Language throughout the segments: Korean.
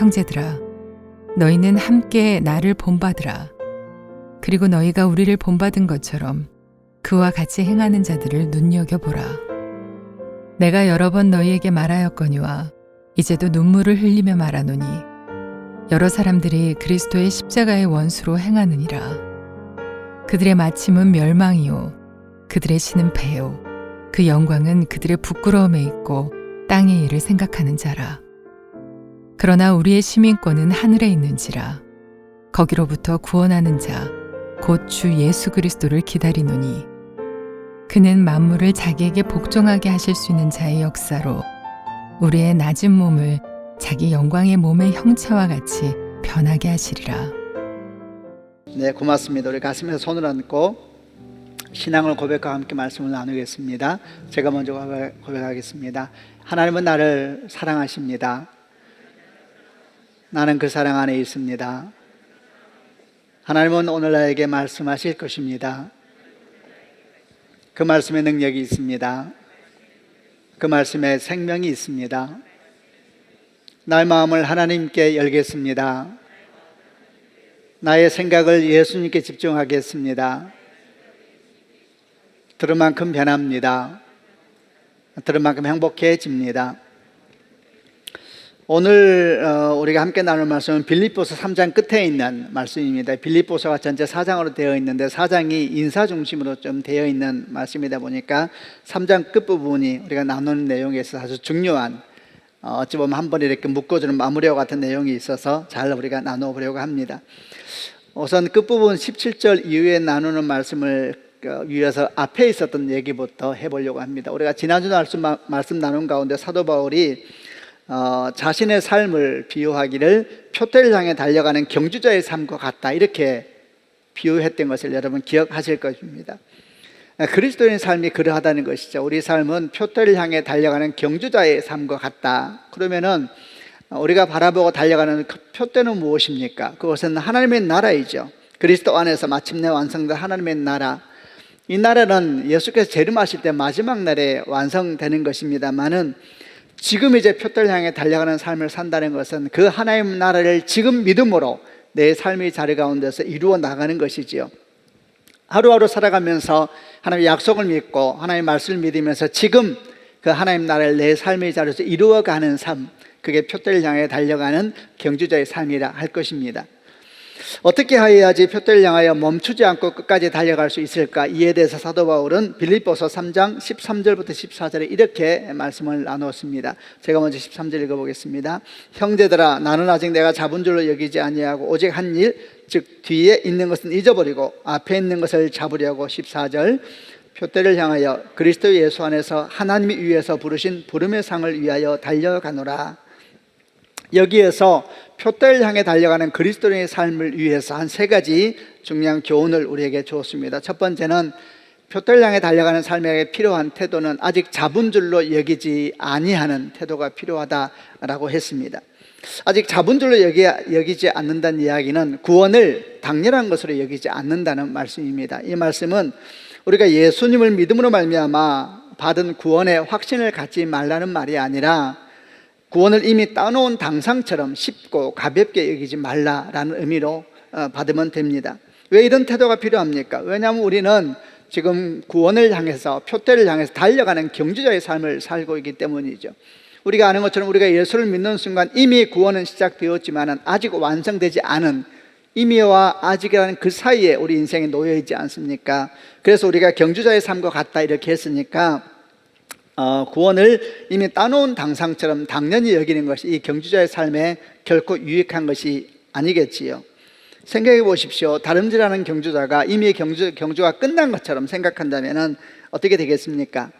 형제들아, 너희는 함께 나를 본받으라. 그리고 너희가 우리를 본받은 것처럼 그와 같이 행하는 자들을 눈여겨보라. 내가 여러 번 너희에게 말하였거니와 이제도 눈물을 흘리며 말하노니 여러 사람들이 그리스도의 십자가의 원수로 행하느니라. 그들의 마침은 멸망이요 그들의 신은 배요 그 영광은 그들의 부끄러움에 있고 땅의 일을 생각하는 자라. 그러나 우리의 시민권은 하늘에 있는지라. 거기로부터 구원하는 자 곧 주 예수 그리스도를 기다리노니 그는 만물을 자기에게 복종하게 하실 수 있는 자의 역사로 우리의 낮은 몸을 자기 영광의 몸의 형체와 같이 변하게 하시리라. 네, 고맙습니다. 우리 가슴에 손을 얹고 신앙을 고백과 함께 말씀을 나누겠습니다. 제가 먼저 고백하겠습니다. 하나님은 나를 사랑하십니다. 나는 그 사랑 안에 있습니다. 하나님은 오늘 나에게 말씀하실 것입니다. 그 말씀에 능력이 있습니다. 그 말씀에 생명이 있습니다. 나의 마음을 하나님께 열겠습니다. 나의 생각을 예수님께 집중하겠습니다. 들은 만큼 변합니다. 들은 만큼 행복해집니다. 오늘 우리가 함께 나눌 말씀은 빌립보서 3장 끝에 있는 말씀입니다. 빌립보서가 전체 4장으로 되어 있는데 4장이 인사 중심으로 좀 되어 있는 말씀이다 보니까 3장 끝부분이 우리가 나누는 내용에서 아주 중요한 어찌 보면 한 번에 이렇게 묶어주는 마무리와 같은 내용이 있어서 잘 우리가 나누어 보려고 합니다. 우선 끝부분 17절 이후에 나누는 말씀을 위해서 앞에 있었던 얘기부터 해보려고 합니다. 우리가 지난주 말씀 나눈 가운데 사도 바울이 자신의 삶을 비유하기를 표대를 향해 달려가는 경주자의 삶과 같다 이렇게 비유했던 것을 여러분 기억하실 것입니다. 그리스도인의 삶이 그러하다는 것이죠. 우리 삶은 표대를 향해 달려가는 경주자의 삶과 같다. 그러면은 우리가 바라보고 달려가는 그 표대는 무엇입니까? 그것은 하나님의 나라이죠. 그리스도 안에서 마침내 완성된 하나님의 나라. 이 나라는 예수께서 재림하실 때 마지막 날에 완성되는 것입니다만은 지금 이제 표대를 향해 달려가는 삶을 산다는 것은 그 하나님 나라를 지금 믿음으로 내 삶의 자리 가운데서 이루어 나가는 것이지요. 하루하루 살아가면서 하나님의 약속을 믿고 하나님의 말씀을 믿으면서 지금 그 하나님 나라를 내 삶의 자리에서 이루어가는 삶, 그게 표대를 향해 달려가는 경주자의 삶이라 할 것입니다. 어떻게 하여야지 표대를 향하여 멈추지 않고 끝까지 달려갈 수 있을까? 이에 대해서 사도 바울은 빌립보서 3장 13절부터 14절에 이렇게 말씀을 나눴습니다. 제가 먼저 13절 읽어보겠습니다. 형제들아, 나는 아직 내가 잡은 줄로 여기지 아니하고 오직 한 일, 즉 뒤에 있는 것은 잊어버리고 앞에 있는 것을 잡으려고. 14절 표대를 향하여 그리스도 예수 안에서 하나님이 위에서 부르신 부름의 상을 위하여 달려가노라. 여기에서 표대를 향해 달려가는 그리스도인의 삶을 위해서 한 세 가지 중요한 교훈을 우리에게 주었습니다. 첫 번째는 표대를 향해 달려가는 삶에 필요한 태도는 아직 잡은 줄로 여기지 아니하는 태도가 필요하다라고 했습니다. 아직 잡은 줄로 여기지 않는다는 이야기는 구원을 당연한 것으로 여기지 않는다는 말씀입니다. 이 말씀은 우리가 예수님을 믿음으로 말미암아 받은 구원의 확신을 갖지 말라는 말이 아니라 구원을 이미 따놓은 당상처럼 쉽고 가볍게 여기지 말라라는 의미로 받으면 됩니다. 왜 이런 태도가 필요합니까? 왜냐하면 우리는 지금 구원을 향해서 표대를 향해서 달려가는 경주자의 삶을 살고 있기 때문이죠. 우리가 아는 것처럼 우리가 예수를 믿는 순간 이미 구원은 시작되었지만 아직 완성되지 않은, 이미와 아직이라는 그 사이에 우리 인생에 놓여 있지 않습니까? 그래서 우리가 경주자의 삶과 같다 이렇게 했으니까 구원을 이미 따놓은 당상처럼 당연히 여기는 것이 이 경주자의 삶에 결코 유익한 것이 아니겠지요. 생각해 보십시오. 다름질하는 경주자가 이미 경주가 끝난 것처럼 생각한다면 어떻게 되겠습니까?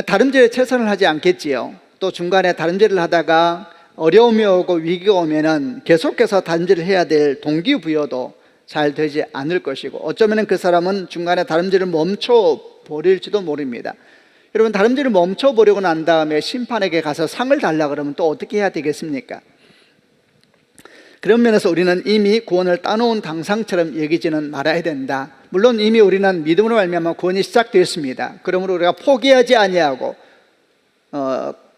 다름질에 최선을 하지 않겠지요. 또 중간에 다름질을 하다가 어려움이 오고 위기가 오면은 계속해서 다름질을 해야 될 동기부여도 잘 되지 않을 것이고, 어쩌면 그 사람은 중간에 다름질을 멈춰 버릴지도 모릅니다. 여러분, 다름질을 멈춰보려고 난 다음에 심판에게 가서 상을 달라 그러면 또 어떻게 해야 되겠습니까? 그런 면에서 우리는 이미 구원을 따놓은 당상처럼 여기지는 말아야 된다. 물론 이미 우리는 믿음으로 말미암아 구원이 시작되었습니다. 그러므로 우리가 포기하지 아니하고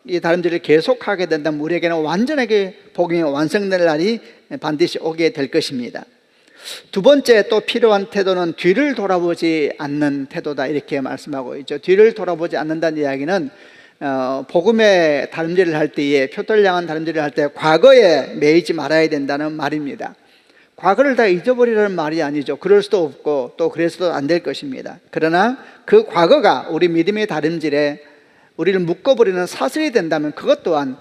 이 다름질을 계속하게 된다면 우리에게는 완전하게 복음이 완성될 날이 반드시 오게 될 것입니다. 두 번째 또 필요한 태도는 뒤를 돌아보지 않는 태도다, 이렇게 말씀하고 있죠. 뒤를 돌아보지 않는다는 이야기는 복음의 다름질을 할 때에, 표대를 향한 다름질을 할 때 과거에 매이지 말아야 된다는 말입니다. 과거를 다 잊어버리라는 말이 아니죠. 그럴 수도 없고 또 그래서도 안 될 것입니다. 그러나 그 과거가 우리 믿음의 다름질에 우리를 묶어버리는 사슬이 된다면 그것 또한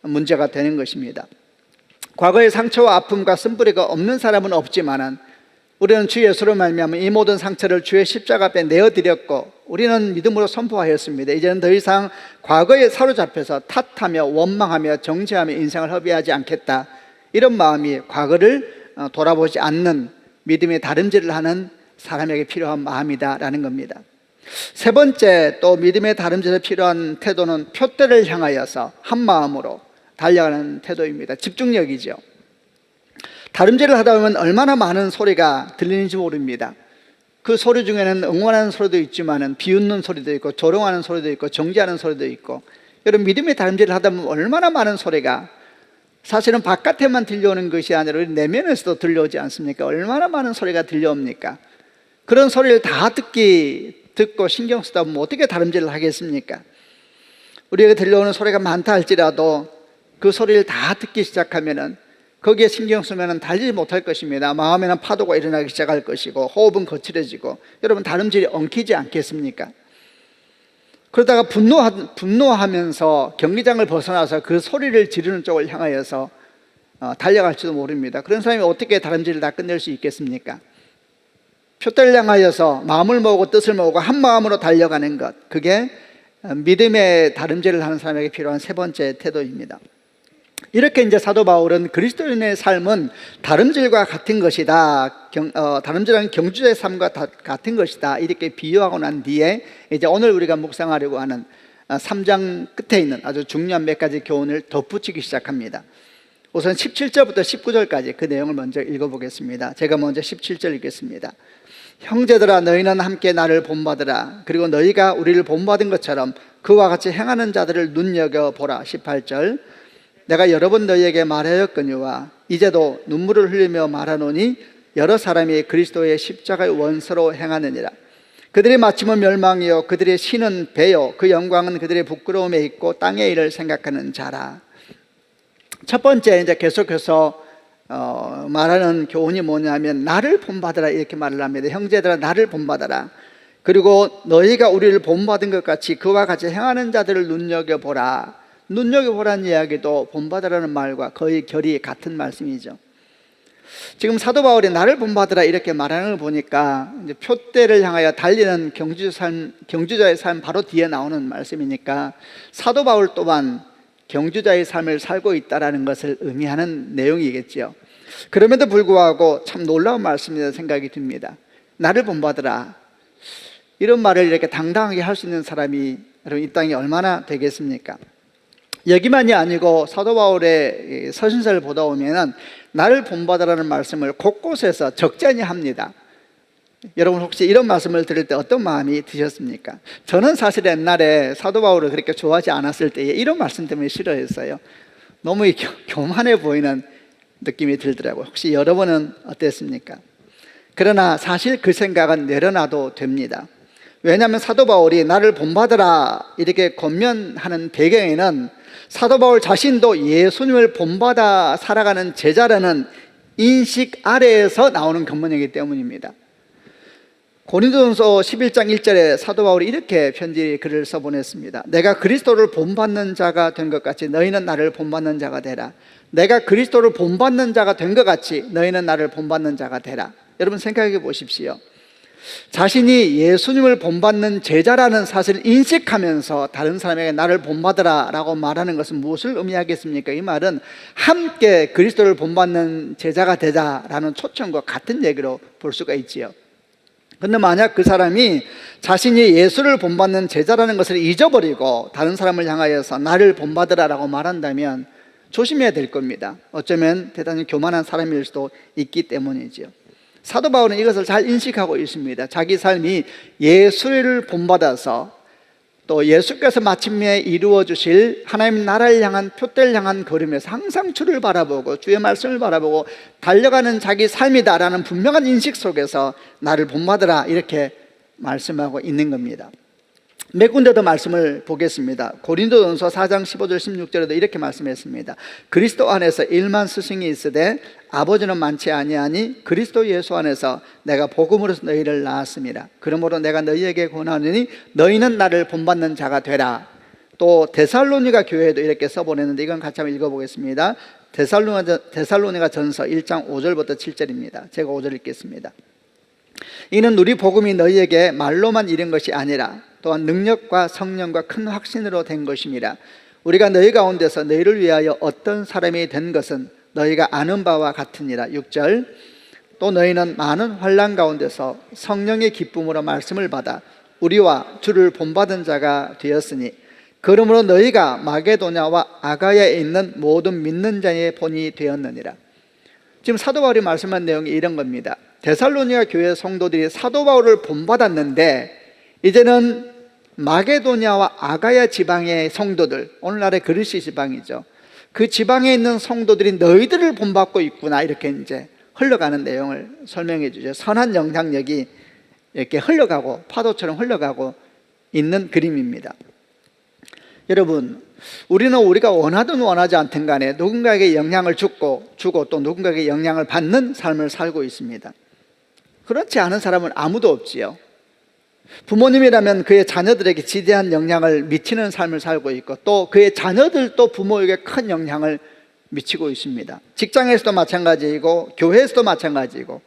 문제가 되는 것입니다. 과거의 상처와 아픔과 쓴뿌리가 없는 사람은 없지만은 우리는 주 예수로 말미암아 이 모든 상처를 주의 십자가 앞에 내어드렸고 우리는 믿음으로 선포하였습니다. 이제는 더 이상 과거에 사로잡혀서 탓하며 원망하며 정죄하며 인생을 허비하지 않겠다, 이런 마음이 과거를 돌아보지 않는 믿음의 다름질을 하는 사람에게 필요한 마음이다라는 겁니다. 세 번째 또 믿음의 다름질에 필요한 태도는 표대를 향하여서 한 마음으로 달려가는 태도입니다. 집중력이죠. 다름질을 하다 보면 얼마나 많은 소리가 들리는지 모릅니다. 그 소리 중에는 응원하는 소리도 있지만 비웃는 소리도 있고 조롱하는 소리도 있고 정죄하는 소리도 있고, 여러분 믿음의 다름질을 하다 보면 얼마나 많은 소리가 사실은 바깥에만 들려오는 것이 아니라 우리 내면에서도 들려오지 않습니까? 얼마나 많은 소리가 들려옵니까? 그런 소리를 다 듣고 신경 쓰다 보면 어떻게 다름질을 하겠습니까? 우리에게 들려오는 소리가 많다 할지라도 그 소리를 다 듣기 시작하면은 거기에 신경 쓰면은 달리지 못할 것입니다. 마음에는 파도가 일어나기 시작할 것이고 호흡은 거칠어지고, 여러분 다름질이 엉키지 않겠습니까? 그러다가 분노하면서 경기장을 벗어나서 그 소리를 지르는 쪽을 향하여서 달려갈지도 모릅니다. 그런 사람이 어떻게 다름질을 다 끝낼 수 있겠습니까? 표대를 향하여서 마음을 모으고 뜻을 모으고 한 마음으로 달려가는 것, 그게 믿음의 다름질을 하는 사람에게 필요한 세 번째 태도입니다. 이렇게 이제 사도 바울은 그리스도인의 삶은 다름질과 같은 것이다, 다름질은 경주자의 삶과 같은 것이다, 이렇게 비유하고 난 뒤에 이제 오늘 우리가 묵상하려고 하는 3장 끝에 있는 아주 중요한 몇 가지 교훈을 덧붙이기 시작합니다. 우선 17절부터 19절까지 그 내용을 먼저 읽어보겠습니다. 제가 먼저 17절 읽겠습니다. 형제들아, 너희는 함께 나를 본받으라. 그리고 너희가 우리를 본받은 것처럼 그와 같이 행하는 자들을 눈여겨보라. 18절, 내가 여러 번 너희에게 말하였거니와 이제도 눈물을 흘리며 말하노니 여러 사람이 그리스도의 십자가의 원수로 행하느니라. 그들의 마침은 멸망이요 그들의 신은 배요 그 영광은 그들의 부끄러움에 있고 땅의 일을 생각하는 자라. 첫 번째 이제 계속해서 말하는 교훈이 뭐냐면 나를 본받으라, 이렇게 말을 합니다. 형제들아, 나를 본받아라. 그리고 너희가 우리를 본받은 것 같이 그와 같이 행하는 자들을 눈여겨보라. 눈여겨보라는 이야기도 본받으라는 말과 거의 결이 같은 말씀이죠. 지금 사도 바울이 나를 본받으라 이렇게 말하는 걸 보니까 이제 표대를 향하여 달리는 경주자의 삶 바로 뒤에 나오는 말씀이니까 사도 바울 또한 경주자의 삶을 살고 있다는 것을 의미하는 내용이겠죠. 그럼에도 불구하고 참 놀라운 말씀이라는 생각이 듭니다. 나를 본받으라, 이런 말을 이렇게 당당하게 할 수 있는 사람이 여러분 이 땅에 얼마나 되겠습니까? 여기만이 아니고 사도 바울의 서신서를 보다 보면 나를 본받으라는 말씀을 곳곳에서 적잖이 합니다. 여러분 혹시 이런 말씀을 들을 때 어떤 마음이 드셨습니까? 저는 사실 옛날에 사도 바울을 그렇게 좋아하지 않았을 때에 이런 말씀 때문에 싫어했어요. 너무 교만해 보이는 느낌이 들더라고요. 혹시 여러분은 어땠습니까? 그러나 사실 그 생각은 내려놔도 됩니다. 왜냐하면 사도 바울이 나를 본받으라 이렇게 권면하는 배경에는 사도 바울 자신도 예수님을 본받아 살아가는 제자라는 인식 아래에서 나오는 권면이기 때문입니다. 고린도전서 11장 1절에 사도 바울이 이렇게 편지 글을 써보냈습니다. 내가 그리스도를 본받는 자가 된 것 같이 너희는 나를 본받는 자가 되라. 내가 그리스도를 본받는 자가 된 것 같이 너희는 나를 본받는 자가 되라. 여러분 생각해 보십시오. 자신이 예수님을 본받는 제자라는 사실을 인식하면서 다른 사람에게 나를 본받으라 라고 말하는 것은 무엇을 의미하겠습니까? 이 말은 함께 그리스도를 본받는 제자가 되자라는 초청과 같은 얘기로 볼 수가 있지요. 그런데 만약 그 사람이 자신이 예수를 본받는 제자라는 것을 잊어버리고 다른 사람을 향하여서 나를 본받으라 라고 말한다면 조심해야 될 겁니다. 어쩌면 대단히 교만한 사람일 수도 있기 때문이지요. 사도 바울은 이것을 잘 인식하고 있습니다. 자기 삶이 예수를 본받아서 또 예수께서 마침내 이루어 주실 하나님 나라를 향한 표대를 향한 걸음에서 항상 주를 바라보고 주의 말씀을 바라보고 달려가는 자기 삶이다라는 분명한 인식 속에서 나를 본받으라 이렇게 말씀하고 있는 겁니다. 몇 군데 더 말씀을 보겠습니다. 고린도전서 4장 15절 16절에도 이렇게 말씀했습니다. 그리스도 안에서 1만 스승이 있으되 아버지는 많지 아니하니 그리스도 예수 안에서 내가 복음으로서 너희를 낳았습니다. 그러므로 내가 너희에게 권하노니 너희는 나를 본받는 자가 되라. 또 데살로니가 교회에도 이렇게 써보냈는데 이건 같이 한번 읽어보겠습니다. 데살로니가 전서 1장 5절부터 7절입니다. 제가 5절 읽겠습니다. 이는 우리 복음이 너희에게 말로만 이른 것이 아니라 또한 능력과 성령과 큰 확신으로 된 것임이라. 우리가 너희 가운데서 너희를 위하여 어떤 사람이 된 것은 너희가 아는 바와 같으니라. 6절 또 너희는 많은 환난 가운데서 성령의 기쁨으로 말씀을 받아 우리와 주를 본받은 자가 되었으니 그러므로 너희가 마게도냐와 아가야에 있는 모든 믿는 자의 본이 되었느니라. 지금 사도 바울이 말씀한 내용이 이런 겁니다. 데살로니가 교회 성도들이 사도 바울을 본받았는데 이제는 마게도냐와 아가야 지방의 성도들, 오늘날의 그리스 지방이죠. 그 지방에 있는 성도들이 너희들을 본받고 있구나 이렇게 이제 흘러가는 내용을 설명해 주죠. 선한 영향력이 이렇게 흘러가고 파도처럼 흘러가고 있는 그림입니다. 여러분, 우리는 우리가 원하든 원하지 않든 간에 누군가에게 영향을 주고 또 누군가에게 영향을 받는 삶을 살고 있습니다. 그렇지 않은 사람은 아무도 없지요. 부모님이라면 그의 자녀들에게 지대한 영향을 미치는 삶을 살고 있고 또 그의 자녀들도 부모에게 큰 영향을 미치고 있습니다. 직장에서도 마찬가지이고 교회에서도 마찬가지이고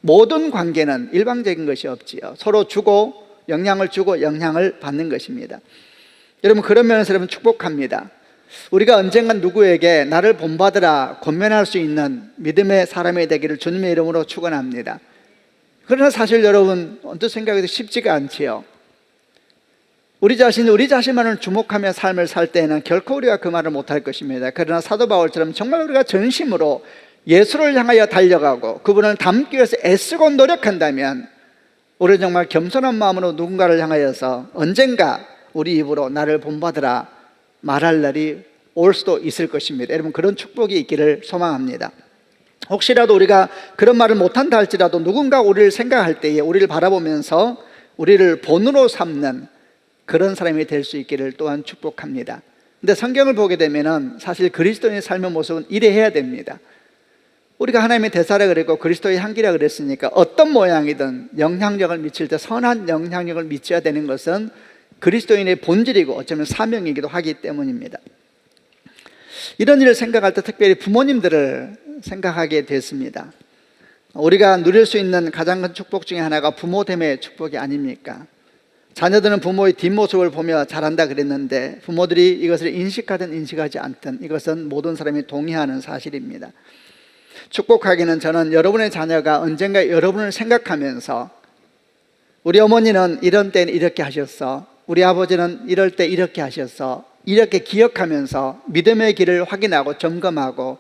모든 관계는 일방적인 것이 없지요. 서로 주고 영향을 받는 것입니다. 여러분, 그런 면에서 여러분 축복합니다. 우리가 언젠간 누구에게 나를 본받으라 권면할 수 있는 믿음의 사람이 되기를 주님의 이름으로 축원합니다. 그러나 사실 여러분 언뜻 생각해도 쉽지가 않지요. 우리 자신만을 주목하며 삶을 살 때에는 결코 우리가 그 말을 못할 것입니다. 그러나 사도 바울처럼 정말 우리가 전심으로 예수를 향하여 달려가고 그분을 닮기 위해서 애쓰고 노력한다면 우리는 정말 겸손한 마음으로 누군가를 향하여서 언젠가 우리 입으로 나를 본받으라 말할 날이 올 수도 있을 것입니다. 여러분, 그런 축복이 있기를 소망합니다. 혹시라도 우리가 그런 말을 못한다 할지라도 누군가 우리를 생각할 때에 우리를 바라보면서 우리를 본으로 삼는 그런 사람이 될 수 있기를 또한 축복합니다. 근데 성경을 보게 되면은 사실 그리스도인의 삶의 모습은 이래야 됩니다. 우리가 하나님의 대사라 그랬고 그리스도의 향기라 그랬으니까 어떤 모양이든 영향력을 미칠 때 선한 영향력을 미쳐야 되는 것은 그리스도인의 본질이고 어쩌면 사명이기도 하기 때문입니다. 이런 일을 생각할 때 특별히 부모님들을 생각하게 됐습니다. 우리가 누릴 수 있는 가장 큰 축복 중에 하나가 부모됨의 축복이 아닙니까? 자녀들은 부모의 뒷모습을 보며 자란다 그랬는데 부모들이 이것을 인식하든 인식하지 않든 이것은 모든 사람이 동의하는 사실입니다. 축복하기는 저는 여러분의 자녀가 언젠가 여러분을 생각하면서 우리 어머니는 이런 때는 이렇게 하셨어, 우리 아버지는 이럴 때 이렇게 하셨어, 이렇게 기억하면서 믿음의 길을 확인하고 점검하고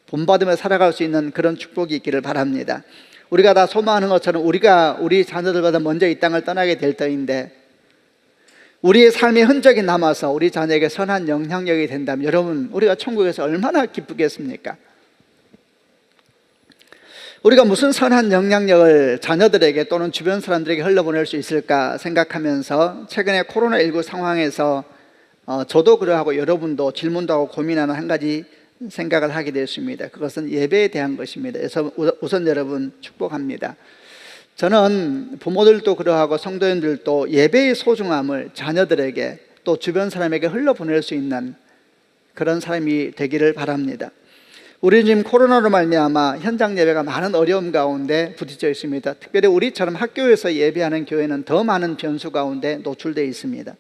본받으며 살아갈 수 있는 그런 축복이 있기를 바랍니다. 우리가 다 소망하는 것처럼 우리가 우리 자녀들보다 먼저 이 땅을 떠나게 될 터인데 우리의 삶의 흔적이 남아서 우리 자녀에게 선한 영향력이 된다면 여러분, 우리가 천국에서 얼마나 기쁘겠습니까? 우리가 무슨 선한 영향력을 자녀들에게 또는 주변 사람들에게 흘려보낼 수 있을까 생각하면서 최근에 코로나19 상황에서 저도 그러하고 여러분도 질문도 하고 고민하는 한 가지 생각을 하게 되었습니다. 그것은 예배에 대한 것입니다. 그래서 우선 여러분 축복합니다. 저는 부모들도 그러하고 성도님들도 예배의 소중함을 자녀들에게 또 주변 사람에게 흘려보낼 수 있는 그런 사람이 되기를 바랍니다. 우리는 지금 코로나로 말미암아 현장 예배가 많은 어려움 가운데 부딪혀 있습니다. 특별히 우리처럼 학교에서 예배하는 교회는 더 많은 변수 가운데 노출되어 있습니다.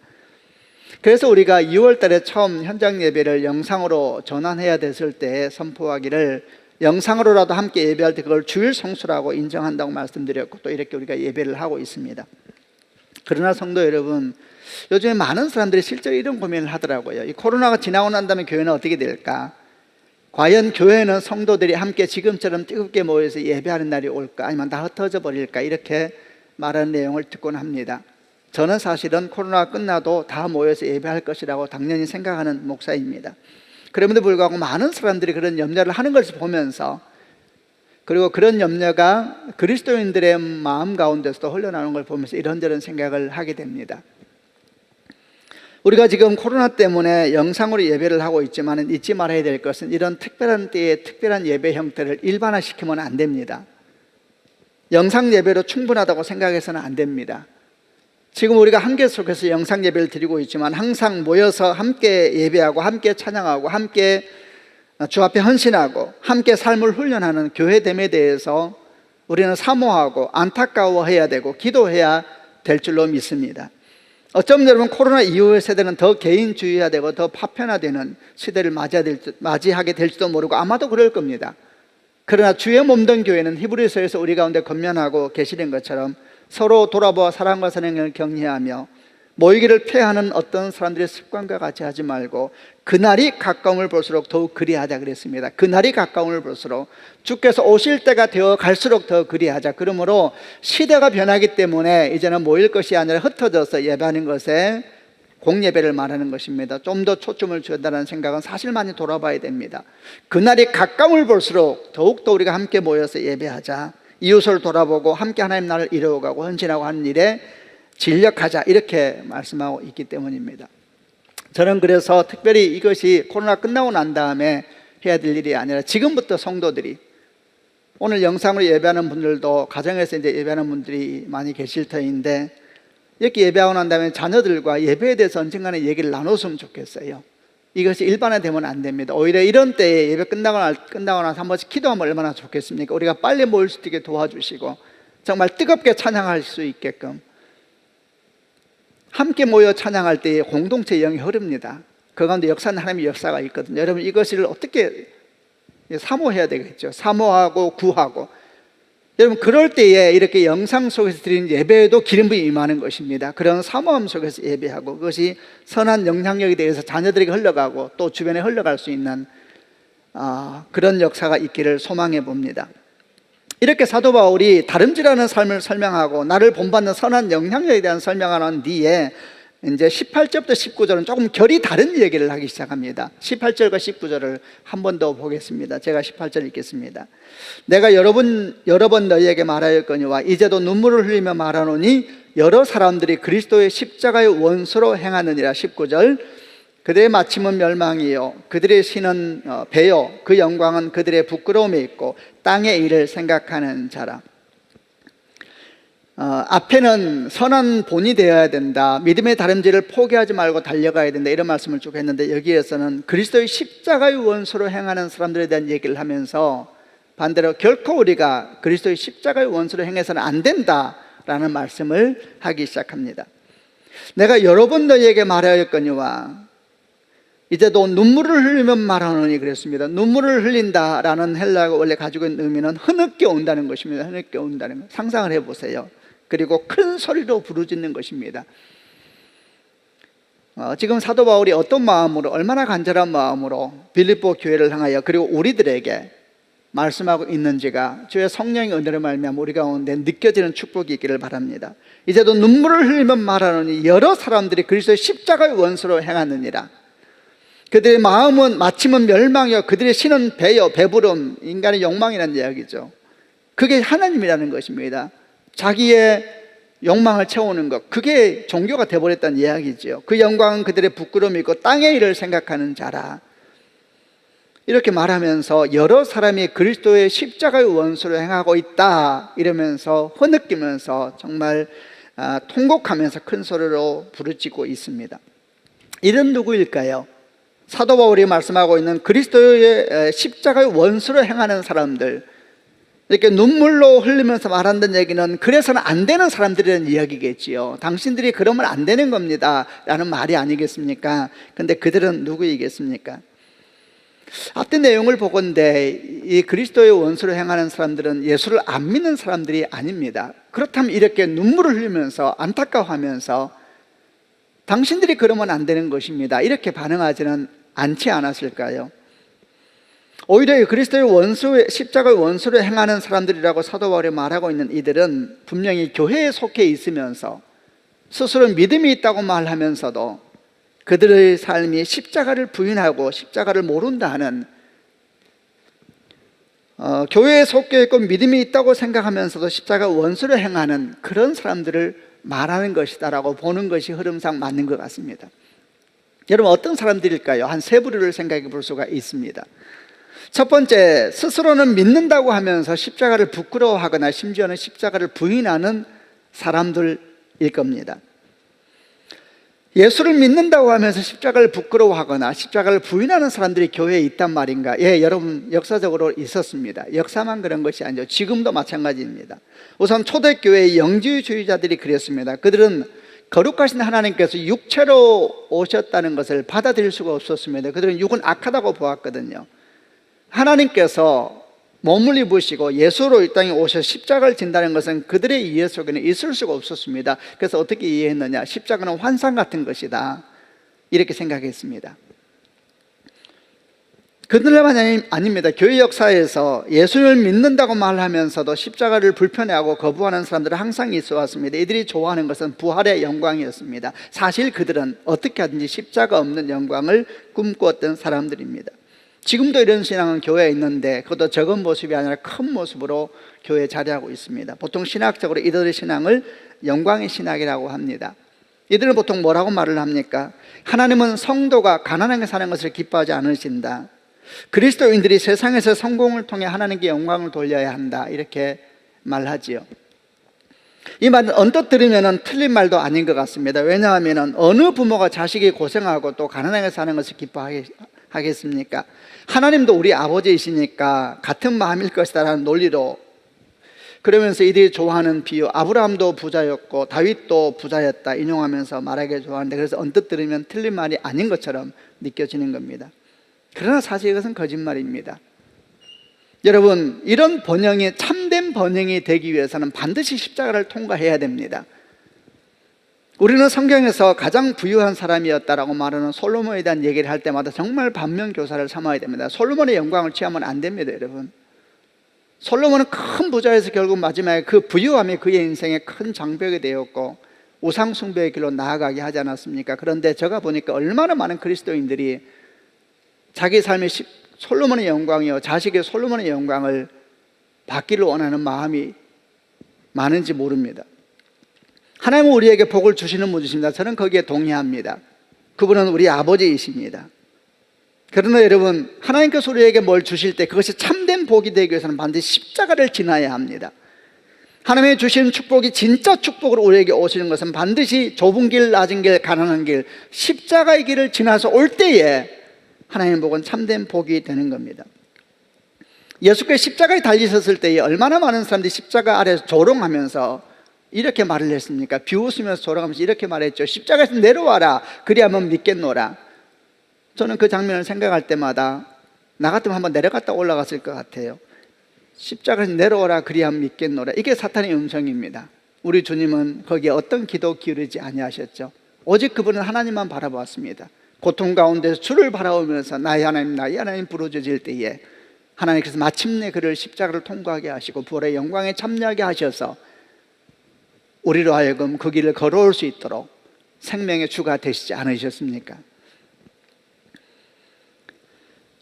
그래서 우리가 2월 달에 처음 현장 예배를 영상으로 전환해야 됐을 때 선포하기를 영상으로라도 함께 예배할 때 그걸 주일 성수라고 인정한다고 말씀드렸고 또 이렇게 우리가 예배를 하고 있습니다. 그러나 성도 여러분, 요즘에 많은 사람들이 실제로 이런 고민을 하더라고요. 이 코로나가 지나고 난 다음에 교회는 어떻게 될까? 과연 교회는 성도들이 함께 지금처럼 뜨겁게 모여서 예배하는 날이 올까? 아니면 다 흩어져 버릴까? 이렇게 말하는 내용을 듣곤 합니다. 저는 사실은 코로나 끝나도 다 모여서 예배할 것이라고 당연히 생각하는 목사입니다. 그럼에도 불구하고 많은 사람들이 그런 염려를 하는 것을 보면서, 그리고 그런 염려가 그리스도인들의 마음 가운데서도 흘러나오는 걸 보면서 이런저런 생각을 하게 됩니다. 우리가 지금 코로나 때문에 영상으로 예배를 하고 있지만 잊지 말아야 될 것은 이런 특별한 때에 특별한 예배 형태를 일반화시키면 안 됩니다. 영상 예배로 충분하다고 생각해서는 안 됩니다. 지금 우리가 한계 속에서 영상 예배를 드리고 있지만 항상 모여서 함께 예배하고 함께 찬양하고 함께 주 앞에 헌신하고 함께 삶을 훈련하는 교회됨에 대해서 우리는 사모하고 안타까워해야 되고 기도해야 될 줄로 믿습니다. 어쩌면 여러분 코로나 이후의 세대는 더 개인주의화되고 더 파편화되는 시대를 맞이하게 될지도 모르고 아마도 그럴 겁니다. 그러나 주의 몸된 교회는 히브리서에서 우리 가운데 권면하고 계시는 것처럼 서로 돌아보아 사랑과 선행을 격려하며 모이기를 폐하는 어떤 사람들의 습관과 같이 하지 말고 그날이 가까움을 볼수록 더욱 그리하자 그랬습니다. 그날이 가까움을 볼수록 주께서 오실 때가 되어 갈수록 더 그리하자. 그러므로 시대가 변하기 때문에 이제는 모일 것이 아니라 흩어져서 예배하는 것에 공예배를 말하는 것입니다. 좀 더 초점을 주었다는 생각은 사실 많이 돌아봐야 됩니다. 그날이 가까움을 볼수록 더욱더 우리가 함께 모여서 예배하자, 이웃을 돌아보고 함께 하나님 나라를 이루어가고 헌신하고 하는 일에 진력하자, 이렇게 말씀하고 있기 때문입니다. 저는 그래서 특별히 이것이 코로나 끝나고 난 다음에 해야 될 일이 아니라 지금부터 성도들이, 오늘 영상으로 예배하는 분들도 가정에서 이제 예배하는 분들이 많이 계실 터인데, 이렇게 예배하고 난 다음에 자녀들과 예배에 대해서 언젠가는 얘기를 나눴으면 좋겠어요. 이것이 일반화되면 안 됩니다. 오히려 이런 때에 예배 끝나고 나서 한 번씩 기도하면 얼마나 좋겠습니까? 우리가 빨리 모일 수 있게 도와주시고 정말 뜨겁게 찬양할 수 있게끔, 함께 모여 찬양할 때에 공동체 영이 흐릅니다. 그 가운데 역사는 하나님의 역사가 있거든요. 여러분 이것을 어떻게 사모해야 되겠죠. 사모하고 구하고. 여러분 그럴 때에 이렇게 영상 속에서 드리는 예배에도 기름 부음이 임하는 것입니다. 그런 사모함 속에서 예배하고 그것이 선한 영향력에 대해서 자녀들에게 흘러가고 또 주변에 흘러갈 수 있는 그런 역사가 있기를 소망해 봅니다. 이렇게 사도 바울이 다름질하는 삶을 설명하고 나를 본받는 선한 영향력에 대한 설명하는 뒤에 이제 18절부터 19절은 조금 결이 다른 얘기를 하기 시작합니다. 18절과 19절을 한 번 더 보겠습니다. 제가 18절 읽겠습니다. 내가 여러 번 너희에게 말하였거니와 이제도 눈물을 흘리며 말하노니 여러 사람들이 그리스도의 십자가의 원수로 행하느니라. 19절 그들의 마침은 멸망이요 그들의 신은 배요 그 영광은 그들의 부끄러움에 있고 땅의 일을 생각하는 자라. 앞에는 선한 본이 되어야 된다, 믿음의 다름질을 포기하지 말고 달려가야 된다, 이런 말씀을 쭉 했는데 여기에서는 그리스도의 십자가의 원수로 행하는 사람들에 대한 얘기를 하면서 반대로 결코 우리가 그리스도의 십자가의 원수로 행해서는 안 된다라는 말씀을 하기 시작합니다. 내가 여러 번 너희에게 말하였거니와 이제도 눈물을 흘리면 말하노니 그랬습니다. 눈물을 흘린다라는 헬라어가 원래 가지고 있는 의미는 흐느껴 온다는 것입니다. 흐느껴 온다는 것, 상상을 해보세요. 그리고 큰 소리로 부르짖는 것입니다. 지금 사도 바울이 어떤 마음으로, 얼마나 간절한 마음으로 빌립보 교회를 향하여 그리고 우리들에게 말씀하고 있는지가 주의 성령의 은혜로 말미암아 우리 가운데 느껴지는 축복이 있기를 바랍니다. 이제도 눈물을 흘리면 말하노니 여러 사람들이 그리스도의 십자가의 원수로 행하느니라. 그들의 마음은 마침은 멸망이요 그들의 신은 배요, 배부름, 인간의 욕망이라는 이야기죠. 그게 하나님이라는 것입니다. 자기의 욕망을 채우는 것, 그게 종교가 되어버렸다는 이야기죠. 그 영광은 그들의 부끄러움이 있고 땅의 일을 생각하는 자라. 이렇게 말하면서 여러 사람이 그리스도의 십자가의 원수를 행하고 있다 이러면서 흐느끼면서 정말 통곡하면서 큰 소리로 부르짖고 있습니다. 이런 누구일까요? 사도 바울이 말씀하고 있는 그리스도의 십자가의 원수를 행하는 사람들, 이렇게 눈물로 흘리면서 말한다는 얘기는 그래서는 안 되는 사람들이라는 이야기겠지요. 당신들이 그러면 안 되는 겁니다 라는 말이 아니겠습니까? 근데 그들은 누구이겠습니까? 앞뒤 내용을 보건대 이 그리스도의 원수를 행하는 사람들은 예수를 안 믿는 사람들이 아닙니다. 그렇다면 이렇게 눈물을 흘리면서 안타까워하면서 당신들이 그러면 안 되는 것입니다 이렇게 반응하지는 않지 않았을까요? 오히려 그리스도의 원수, 십자가의 원수를 행하는 사람들이라고 사도 바울이 말하고 있는 이들은 분명히 교회에 속해 있으면서 스스로 믿음이 있다고 말하면서도 그들의 삶이 십자가를 부인하고 십자가를 모른다 하는, 교회에 속해 있고 믿음이 있다고 생각하면서도 십자가 원수를 행하는 그런 사람들을 말하는 것이다라고 보는 것이 흐름상 맞는 것 같습니다. 여러분, 어떤 사람들일까요? 한 세 부류를 생각해 볼 수가 있습니다. 첫 번째, 스스로는 믿는다고 하면서 십자가를 부끄러워하거나 심지어는 십자가를 부인하는 사람들일 겁니다. 예수를 믿는다고 하면서 십자가를 부끄러워하거나 십자가를 부인하는 사람들이 교회에 있단 말인가? 예, 여러분, 역사적으로 있었습니다. 역사만 그런 것이 아니죠. 지금도 마찬가지입니다. 우선 초대교회의 영지주의자들이 그랬습니다. 그들은 거룩하신 하나님께서 육체로 오셨다는 것을 받아들일 수가 없었습니다. 그들은 육은 악하다고 보았거든요. 하나님께서 몸을 입으시고 예수로 이 땅에 오셔 십자가를 진다는 것은 그들의 이해 속에는 있을 수가 없었습니다. 그래서 어떻게 이해했느냐? 십자가는 환상 같은 것이다, 이렇게 생각했습니다. 그들만 아닙니다. 교회 역사에서 예수를 믿는다고 말하면서도 십자가를 불편해하고 거부하는 사람들은 항상 있어 왔습니다. 이들이 좋아하는 것은 부활의 영광이었습니다. 사실 그들은 어떻게 하든지 십자가 없는 영광을 꿈꾸었던 사람들입니다. 지금도 이런 신앙은 교회에 있는데 그것도 적은 모습이 아니라 큰 모습으로 교회에 자리하고 있습니다. 보통 신학적으로 이들의 신앙을 영광의 신학이라고 합니다. 이들은 보통 뭐라고 말을 합니까? 하나님은 성도가 가난하게 사는 것을 기뻐하지 않으신다. 그리스도인들이 세상에서 성공을 통해 하나님께 영광을 돌려야 한다, 이렇게 말하지요. 이 말은 언뜻 들으면 틀린 말도 아닌 것 같습니다. 왜냐하면 어느 부모가 자식이 고생하고 또 가난하게 사는 것을 기뻐하겠습니까? 하나님도 우리 아버지이시니까 같은 마음일 것이다라는 논리로, 그러면서 이들이 좋아하는 비유, 아브라함도 부자였고 다윗도 부자였다 인용하면서 말하기 좋아하는데, 그래서 언뜻 들으면 틀린 말이 아닌 것처럼 느껴지는 겁니다. 그러나 사실 이것은 거짓말입니다. 여러분, 이런 번영이 참된 번영이 되기 위해서는 반드시 십자가를 통과해야 됩니다. 우리는 성경에서 가장 부유한 사람이었다라고 말하는 솔로몬에 대한 얘기를 할 때마다 정말 반면교사를 삼아야 됩니다. 솔로몬의 영광을 취하면 안 됩니다, 여러분. 솔로몬은 큰 부자에서 결국 마지막에 그 부유함이 그의 인생에 큰 장벽이 되었고 우상 숭배의 길로 나아가게 하지 않았습니까? 그런데 제가 보니까 얼마나 많은 그리스도인들이 자기 삶의 솔로몬의 영광이요, 자식의 솔로몬의 영광을 받기를 원하는 마음이 많은지 모릅니다. 하나님은 우리에게 복을 주시는 분이십니다. 저는 거기에 동의합니다. 그분은 우리 아버지이십니다. 그러나 여러분, 하나님께서 우리에게 뭘 주실 때 그것이 참된 복이 되기 위해서는 반드시 십자가를 지나야 합니다. 하나님이 주신 축복이 진짜 축복으로 우리에게 오시는 것은 반드시 좁은 길, 낮은 길, 가난한 길, 십자가의 길을 지나서 올 때에 하나님의 복은 참된 복이 되는 겁니다. 예수께서 십자가에 달리셨을 때에 얼마나 많은 사람들이 십자가 아래에서 조롱하면서 이렇게 말을 했습니까? 비웃으면서 조롱하면서 이렇게 말했죠. 십자가에서 내려와라, 그리하면 믿겠노라. 저는 그 장면을 생각할 때마다 나 같으면 한번 내려갔다 올라갔을 것 같아요. 십자가에서 내려오라, 그리하면 믿겠노라. 이게 사탄의 음성입니다. 우리 주님은 거기에 어떤 기도 기울이지 아니하셨죠. 오직 그분은 하나님만 바라보았습니다. 고통 가운데서 주를 바라보면서 나의 하나님, 나의 하나님 부르짖을 때에 하나님께서 마침내 그를 십자가를 통과하게 하시고 부활의 영광에 참여하게 하셔서 우리로 하여금 그 길을 걸어올 수 있도록 생명의 주가 되시지 않으셨습니까?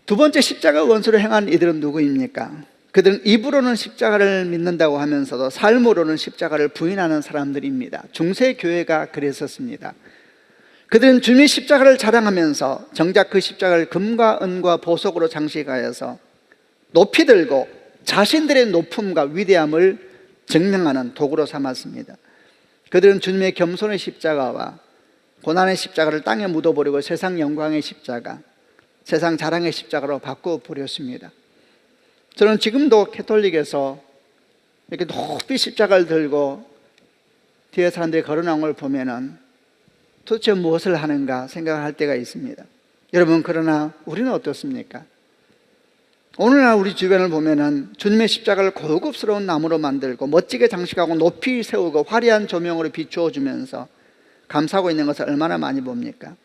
두 번째, 십자가 원수를 행한 이들은 누구입니까? 그들은 입으로는 십자가를 믿는다고 하면서도 삶으로는 십자가를 부인하는 사람들입니다. 중세 교회가 그랬었습니다. 그들은 주님의 십자가를 자랑하면서 정작 그 십자가를 금과 은과 보석으로 장식하여서 높이 들고 자신들의 높음과 위대함을 증명하는 도구로 삼았습니다. 그들은 주님의 겸손의 십자가와 고난의 십자가를 땅에 묻어버리고 세상 영광의 십자가, 세상 자랑의 십자가로 바꿔버렸습니다. 저는 지금도 캐톨릭에서 이렇게 높이 십자가를 들고 뒤에 사람들이 걸어나온 걸 보면은 도대체 무엇을 하는가 생각할 때가 있습니다. 여러분, 그러나 우리는 어떻습니까? 오늘날 우리 주변을 보면은 주님의 십자가를 고급스러운 나무로 만들고 멋지게 장식하고 높이 세우고 화려한 조명으로 비추어 주면서 감싸고 있는 것을 얼마나 많이 봅니까?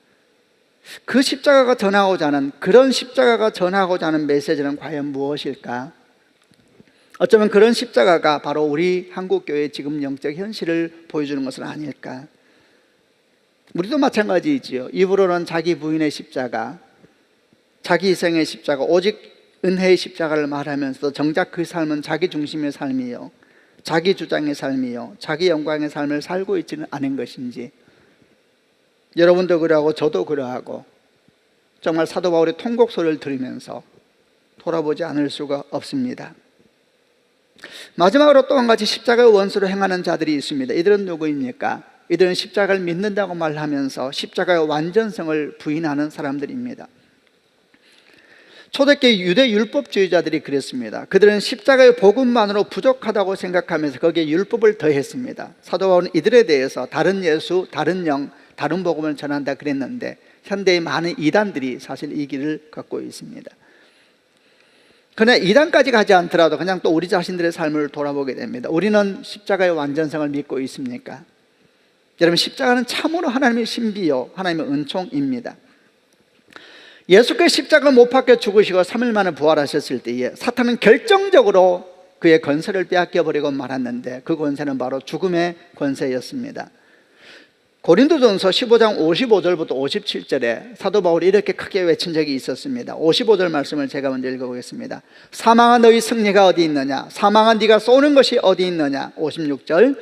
그 십자가가 전하고자 하는, 그런 십자가가 전하고자 하는 메시지는 과연 무엇일까? 어쩌면 그런 십자가가 바로 우리 한국교회의 지금 영적 현실을 보여주는 것은 아닐까? 우리도 마찬가지이지요. 입으로는 자기 부인의 십자가, 자기 희생의 십자가, 오직 은혜의 십자가를 말하면서도 정작 그 삶은 자기 중심의 삶이요, 자기 주장의 삶이요, 자기 영광의 삶을 살고 있지는 않은 것인지, 여러분도 그러하고 저도 그러하고 정말 사도 바울의 통곡 소리를 들으면서 돌아보지 않을 수가 없습니다. 마지막으로 또 한 가지 십자가의 원수로 행하는 자들이 있습니다. 이들은 누구입니까? 이들은 십자가를 믿는다고 말하면서 십자가의 완전성을 부인하는 사람들입니다. 초대교회 유대 율법주의자들이 그랬습니다. 그들은 십자가의 복음만으로 부족하다고 생각하면서 거기에 율법을 더했습니다. 사도 바울은 이들에 대해서 다른 예수, 다른 영, 다른 복음을 전한다 그랬는데 현대의 많은 이단들이 사실 이 길을 갖고 있습니다. 그러나 이단까지 가지 않더라도 그냥 또 우리 자신들의 삶을 돌아보게 됩니다. 우리는 십자가의 완전성을 믿고 있습니까? 여러분, 십자가는 참으로 하나님의 신비요, 하나님의 은총입니다. 예수께서 십자가를 못 박혀 죽으시고 3일 만에 부활하셨을 때에 사탄은 결정적으로 그의 권세를 빼앗겨버리고 말았는데 그 권세는 바로 죽음의 권세였습니다. 고린도전서 15장 55절부터 57절에 사도 바울이 이렇게 크게 외친 적이 있었습니다. 55절 말씀을 제가 먼저 읽어보겠습니다. 사망아 너희 승리가 어디 있느냐? 사망아 네가 쏘는 것이 어디 있느냐? 56절,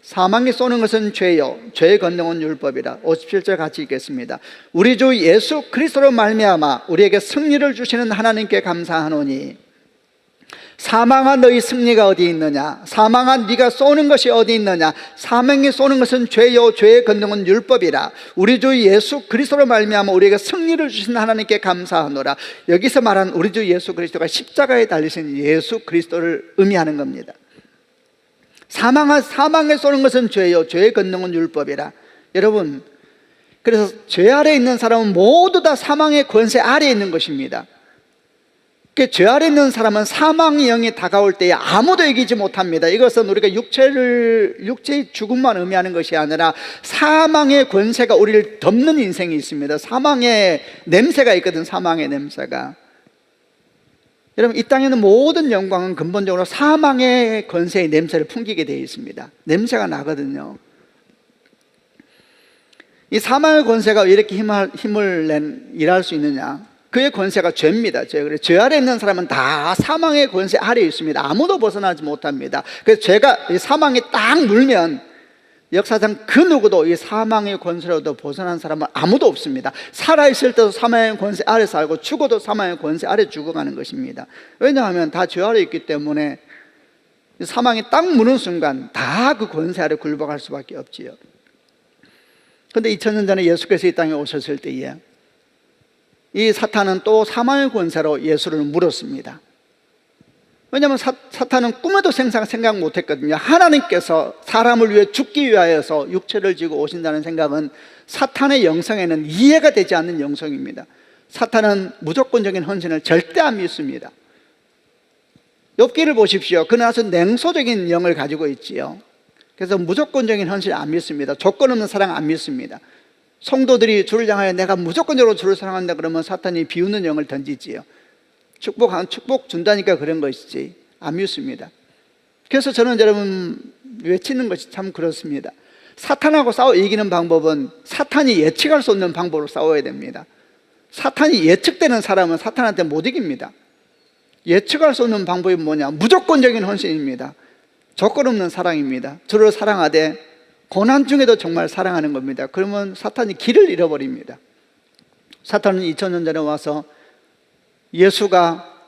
사망이 쏘는 것은 죄요, 죄의 권능은 율법이라. 57절 같이 읽겠습니다. 우리 주 예수 그리스도로 말미암아 우리에게 승리를 주시는 하나님께 감사하노니 사망아 너희 승리가 어디 있느냐? 사망아 네가 쏘는 것이 어디 있느냐? 사망이 쏘는 것은 죄요, 죄의 권능은 율법이라. 우리 주 예수 그리스도로 말미암아 우리에게 승리를 주신 하나님께 감사하노라. 여기서 말한 우리 주 예수 그리스도가 십자가에 달리신 예수 그리스도를 의미하는 겁니다. 사망에 쏘는 것은 죄요, 죄의 권능은 율법이라. 여러분, 그래서 죄 아래에 있는 사람은 모두 다 사망의 권세 아래에 있는 것입니다. 죄 아래 있는 사람은 사망의 영이 다가올 때에 아무도 이기지 못합니다. 이것은 우리가 육체의 죽음만 의미하는 것이 아니라 사망의 권세가 우리를 덮는 인생이 있습니다. 사망의 냄새가 있거든, 사망의 냄새가. 여러분, 이 땅에 있는 모든 영광은 근본적으로 사망의 권세의 냄새를 풍기게 되어 있습니다. 냄새가 나거든요. 이 사망의 권세가 왜 이렇게 힘을 일할 수 있느냐? 그의 권세가 죄입니다. 죄 아래 있는 사람은 다 사망의 권세 아래에 있습니다. 아무도 벗어나지 못합니다. 그래서 죄가 사망에 딱 물면 역사상 그 누구도 이 사망의 권세로도 벗어난 사람은 아무도 없습니다. 살아있을 때도 사망의 권세 아래 살고 죽어도 사망의 권세 아래 죽어가는 것입니다. 왜냐하면 다 죄 아래 있기 때문에 사망이 딱 무는 순간 다 그 권세 아래 굴복할 수밖에 없지요. 그런데 2000년 전에 예수께서 이 땅에 오셨을 때에 이 사탄은 또 사망의 권세로 예수를 물었습니다. 왜냐하면 사탄은 꿈에도 생각 못했거든요. 하나님께서 사람을 위해 죽기 위하여서 육체를 지고 오신다는 생각은 사탄의 영성에는 이해가 되지 않는 영성입니다. 사탄은 무조건적인 헌신을 절대 안 믿습니다. 욥기를 보십시오. 그는 아주 냉소적인 영을 가지고 있지요. 그래서 무조건적인 헌신을 안 믿습니다. 조건 없는 사랑 안 믿습니다. 성도들이 주를 향하여 내가 무조건적으로 주를 사랑한다 그러면 사탄이 비웃는 영을 던지지요. 축복 준다니까 그런 것이지 안 믿습니다. 그래서 저는 여러분 외치는 것이 참 그렇습니다. 사탄하고 싸워 이기는 방법은 사탄이 예측할 수 없는 방법으로 싸워야 됩니다. 사탄이 예측되는 사람은 사탄한테 못 이깁니다. 예측할 수 없는 방법이 뭐냐? 무조건적인 헌신입니다. 조건 없는 사랑입니다. 주를 사랑하되 고난 중에도 정말 사랑하는 겁니다. 그러면 사탄이 길을 잃어버립니다. 사탄은 2000년 전에 와서 예수가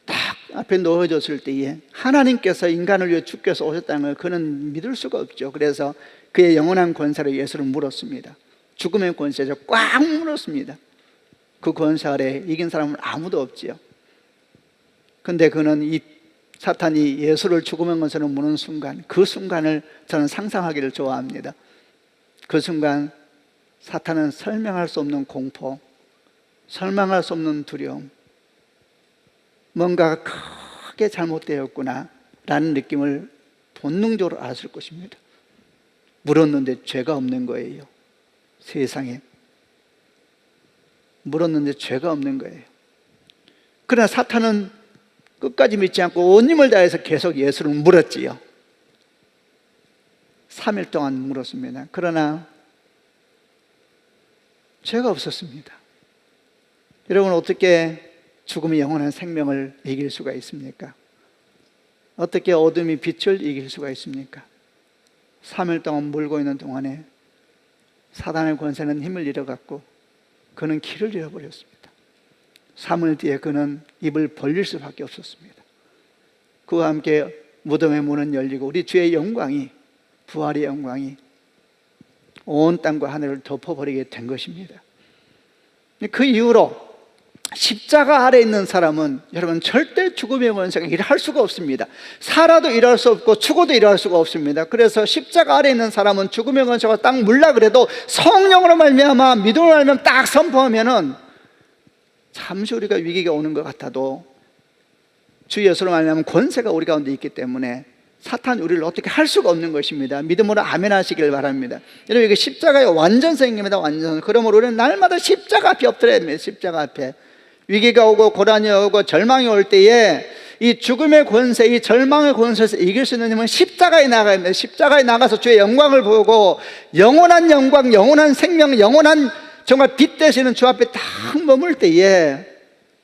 딱 앞에 놓여졌을 때에 하나님께서 인간을 위해 주께서 오셨다는 걸 그는 믿을 수가 없죠. 그래서 그의 영원한 권세로 예수를 물었습니다. 죽음의 권세죠. 꽉 물었습니다. 그 권세 아래 이긴 사람은 아무도 없지요. 근데 그는 이 사탄이 예수를 죽음의 권세로 무는 순간, 그 순간을 저는 상상하기를 좋아합니다. 그 순간 사탄은 설명할 수 없는 공포, 설명할 수 없는 두려움, 뭔가가 크게 잘못되었구나 라는 느낌을 본능적으로 알았을 것입니다. 물었는데 죄가 없는 거예요. 세상에 물었는데 죄가 없는 거예요. 그러나 사탄은 끝까지 믿지 않고 온 힘을 다해서 계속 예수를 물었지요. 3일 동안 물었습니다. 그러나 죄가 없었습니다. 여러분, 어떻게 죽음이 영원한 생명을 이길 수가 있습니까? 어떻게 어둠이 빛을 이길 수가 있습니까? 3일 동안 물고 있는 동안에 사단의 권세는 힘을 잃어갔고 그는 길을 잃어버렸습니다. 3일 뒤에 그는 입을 벌릴 수밖에 없었습니다. 그와 함께 무덤의 문은 열리고 우리 주의 영광이, 부활의 영광이 온 땅과 하늘을 덮어버리게 된 것입니다. 그 이후로 십자가 아래 있는 사람은 여러분 절대 죽음의 권세가 일할 수가 없습니다. 살아도 일할 수 없고 죽어도 일할 수가 없습니다. 그래서 십자가 아래 있는 사람은 죽음의 권세가 딱 물라 그래도 성령으로 말미암아 믿음으로 말미암아 딱 선포하면은 잠시 우리가 위기가 오는 것 같아도 주 예수로 말미암아 권세가 우리 가운데 있기 때문에 사탄이 우리를 어떻게 할 수가 없는 것입니다. 믿음으로 아멘 하시길 바랍니다. 여러분, 이게 십자가의 완전성입니다. 완전. 그러므로 우리는 날마다 십자가 앞에 엎드려야 됩니다. 십자가 앞에 위기가 오고 고난이 오고 절망이 올 때에 이 죽음의 권세, 이 절망의 권세에서 이길 수 있는 힘은 십자가에 나가야 합니다. 십자가에 나가서 주의 영광을 보고 영원한 영광, 영원한 생명, 영원한 정말 빛 되시는 주 앞에 딱 머물 때에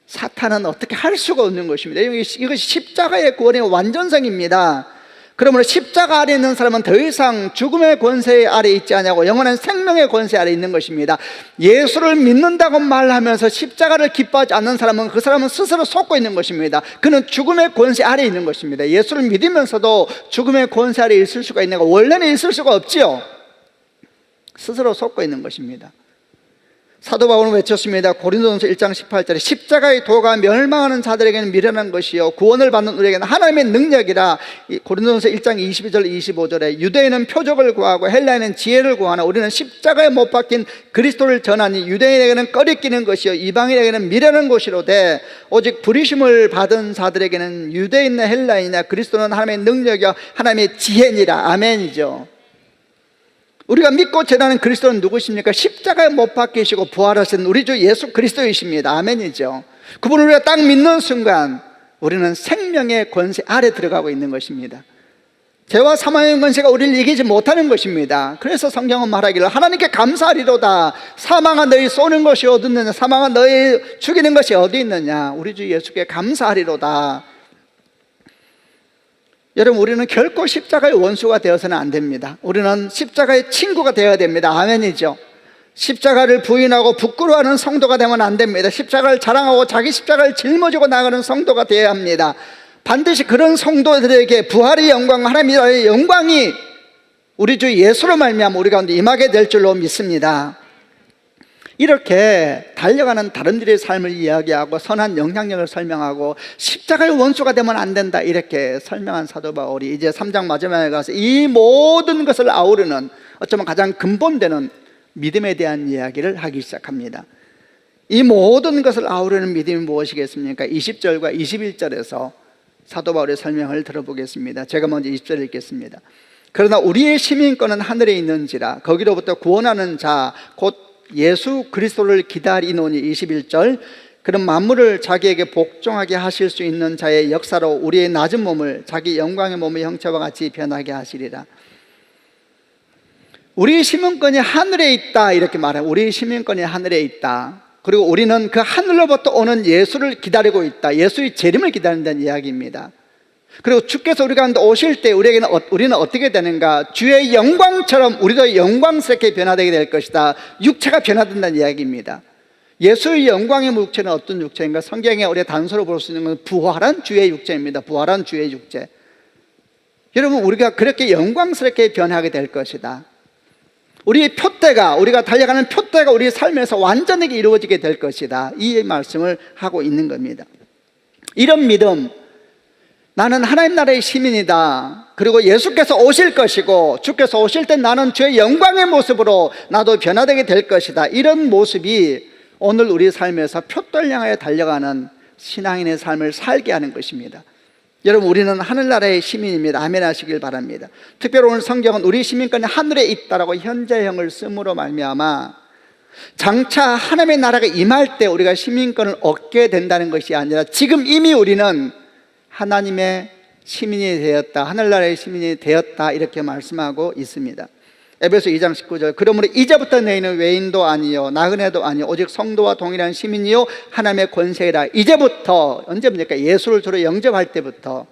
사탄은 어떻게 할 수가 없는 것입니다. 이것이 십자가의 구원의 완전성입니다. 그러므로 십자가 아래 있는 사람은 더 이상 죽음의 권세 아래 있지 않냐고 영원한 생명의 권세 아래 있는 것입니다. 예수를 믿는다고 말하면서 십자가를 기뻐하지 않는 사람은 그 사람은 스스로 속고 있는 것입니다. 그는 죽음의 권세 아래 있는 것입니다. 예수를 믿으면서도 죽음의 권세 아래 있을 수가 있는가? 원래는 있을 수가 없지요. 스스로 속고 있는 것입니다. 사도 바울은 외쳤습니다. 고린도전서 1장 18절에 십자가의 도가 멸망하는 자들에게는 미련한 것이요 구원을 받는 우리에게는 하나님의 능력이라. 고린도전서 1장 22절 25절에 유대인은 표적을 구하고 헬라인은 지혜를 구하나 우리는 십자가에 못 박힌 그리스도를 전하니 유대인에게는 꺼리끼는 것이요 이방인에게는 미련한 것이로되 오직 부르심을 받은 자들에게는 유대인이나 헬라인이나 그리스도는 하나님의 능력이요 하나님의 지혜니라. 아멘이죠. 우리가 믿고 전하는 그리스도는 누구십니까? 십자가에 못 박히시고 부활하신 우리 주 예수 그리스도이십니다. 아멘이죠. 그분을 우리가 딱 믿는 순간 우리는 생명의 권세 아래 들어가고 있는 것입니다. 죄와 사망의 권세가 우리를 이기지 못하는 것입니다. 그래서 성경은 말하기를 하나님께 감사하리로다. 사망아 너희 쏘는 것이 어디 있느냐? 사망아 너희 죽이는 것이 어디 있느냐? 우리 주 예수께 감사하리로다. 여러분, 우리는 결코 십자가의 원수가 되어서는 안 됩니다. 우리는 십자가의 친구가 되어야 됩니다. 아멘이죠. 십자가를 부인하고 부끄러워하는 성도가 되면 안 됩니다. 십자가를 자랑하고 자기 십자가를 짊어지고 나가는 성도가 되어야 합니다. 반드시 그런 성도들에게 부활의 영광, 하나님의 영광이 우리 주 예수로 말미암아 우리 가운데 임하게 될 줄로 믿습니다. 이렇게 달려가는 다른들의 삶을 이야기하고 선한 영향력을 설명하고 십자가의 원수가 되면 안 된다 이렇게 설명한 사도 바울이 이제 3장 마지막에 가서 이 모든 것을 아우르는 어쩌면 가장 근본되는 믿음에 대한 이야기를 하기 시작합니다. 이 모든 것을 아우르는 믿음이 무엇이겠습니까? 20절과 21절에서 사도 바울의 설명을 들어보겠습니다. 제가 먼저 20절 읽겠습니다. 그러나 우리의 시민권은 하늘에 있는지라 거기로부터 구원하는 자 곧 예수 그리스도를 기다리노니. 21절 그런 만물을 자기에게 복종하게 하실 수 있는 자의 역사로 우리의 낮은 몸을 자기 영광의 몸의 형체와 같이 변하게 하시리라. 우리의 시민권이 하늘에 있다 이렇게 말해요. 우리의 시민권이 하늘에 있다. 그리고 우리는 그 하늘로부터 오는 예수를 기다리고 있다. 예수의 재림을 기다린다는 이야기입니다. 그리고 주께서 우리 가운데 오실 때 우리는 어떻게 되는가? 주의 영광처럼 우리도 영광스럽게 변화되게 될 것이다. 육체가 변화된다는 이야기입니다. 예수의 영광의 육체는 어떤 육체인가? 성경에 우리가 단서로 볼 수 있는 건 부활한 주의 육체입니다. 부활한 주의 육체. 여러분, 우리가 그렇게 영광스럽게 변하게 될 것이다. 우리의 표대가, 우리가 달려가는 표대가 우리 삶에서 완전하게 이루어지게 될 것이다. 이 말씀을 하고 있는 겁니다. 이런 믿음, 나는 하나님 나라의 시민이다. 그리고 예수께서 오실 것이고 주께서 오실 때 나는 주의 영광의 모습으로 나도 변화되게 될 것이다. 이런 모습이 오늘 우리 삶에서 표대를 향하여 달려가는 신앙인의 삶을 살게 하는 것입니다. 여러분, 우리는 하늘나라의 시민입니다. 아멘 하시길 바랍니다. 특별히 오늘 성경은 우리 시민권이 하늘에 있다라고 현재형을 쓰므로 말미암아 장차 하나님의 나라가 임할 때 우리가 시민권을 얻게 된다는 것이 아니라 지금 이미 우리는 하나님의 시민이 되었다, 하늘나라의 시민이 되었다 이렇게 말씀하고 있습니다. 에베소 2장 19절 그러므로 이제부터 너희는 외인도 아니요 나그네도 아니요 오직 성도와 동일한 시민이요 하나님의 권세이라. 이제부터 언제입니까? 예수를 주로 영접할 때부터.